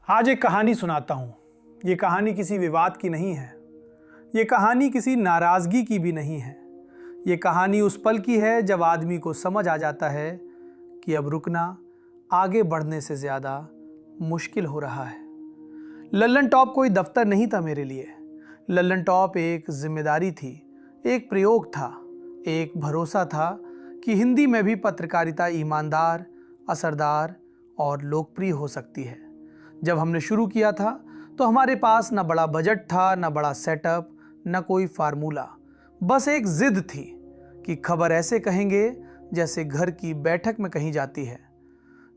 आज एक कहानी सुनाता हूँ। ये कहानी किसी विवाद की नहीं है। ये कहानी किसी नाराज़गी की भी नहीं है। ये कहानी उस पल की है जब आदमी को समझ आ जाता है कि अब रुकना आगे बढ़ने से ज़्यादा मुश्किल हो रहा है। लल्लन टॉप कोई दफ्तर नहीं था मेरे लिए। लल्लन टॉप एक जिम्मेदारी थी, एक प्रयोग था, एक भरोसा था कि हिंदी में भी पत्रकारिता ईमानदार, असरदार और लोकप्रिय हो सकती है। जब हमने शुरू किया था तो हमारे पास न बड़ा बजट था, न बड़ा सेटअप, न कोई फार्मूला। बस एक जिद थी कि खबर ऐसे कहेंगे जैसे घर की बैठक में कही जाती है।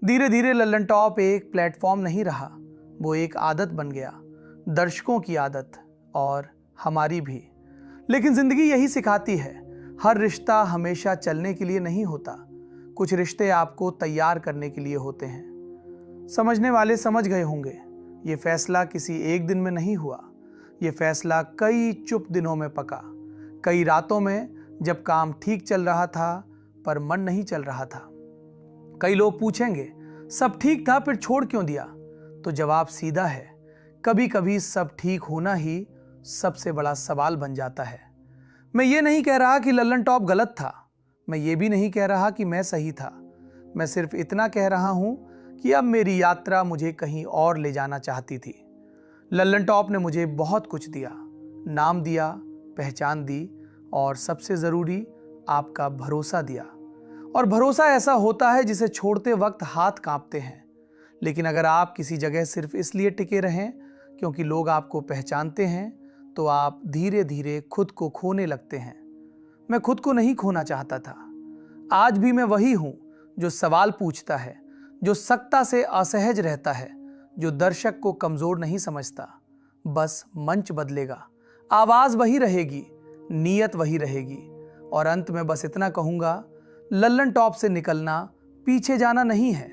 धीरे धीरे लल्लन टॉप एक प्लेटफॉर्म नहीं रहा, वो एक आदत बन गया, दर्शकों की आदत और हमारी भी। लेकिन जिंदगी यही सिखाती है, हर रिश्ता हमेशा चलने के लिए नहीं होता। कुछ रिश्ते आपको तैयार करने के लिए होते हैं। समझने वाले समझ गए होंगे, ये फैसला किसी एक दिन में नहीं हुआ। ये फैसला कई चुप दिनों में पका, कई रातों में जब काम ठीक चल रहा था पर मन नहीं चल रहा था। कई लोग पूछेंगे, सब ठीक था फिर छोड़ क्यों दिया? तो जवाब सीधा है, कभी कभी सब ठीक होना ही सबसे बड़ा सवाल बन जाता है। मैं ये नहीं कह रहा कि लल्लन टॉप गलत था, मैं ये भी नहीं कह रहा कि मैं सही था। मैं सिर्फ इतना कह रहा हूं कि अब मेरी यात्रा मुझे कहीं और ले जाना चाहती थी। लल्लन टॉप ने मुझे बहुत कुछ दिया, नाम दिया, पहचान दी और सबसे ज़रूरी आपका भरोसा दिया। और भरोसा ऐसा होता है जिसे छोड़ते वक्त हाथ कांपते हैं। लेकिन अगर आप किसी जगह सिर्फ इसलिए टिके रहें क्योंकि लोग आपको पहचानते हैं तो आप धीरे धीरे खुद को खोने लगते हैं। मैं खुद को नहीं खोना चाहता था। आज भी मैं वही हूं जो सवाल पूछता है, जो सत्ता से असहज रहता है, जो दर्शक को कमजोर नहीं समझता। बस मंच बदलेगा, आवाज वही रहेगी, नीयत वही रहेगी। और अंत में बस इतना कहूंगा, लल्लन टॉप से निकलना पीछे जाना नहीं है,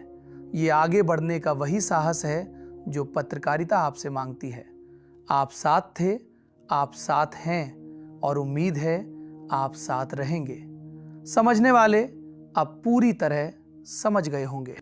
ये आगे बढ़ने का वही साहस है जो पत्रकारिता आपसे मांगती है। आप साथ थे, आप साथ हैं और उम्मीद है आप साथ रहेंगे। समझने वाले अब पूरी तरह समझ गए होंगे।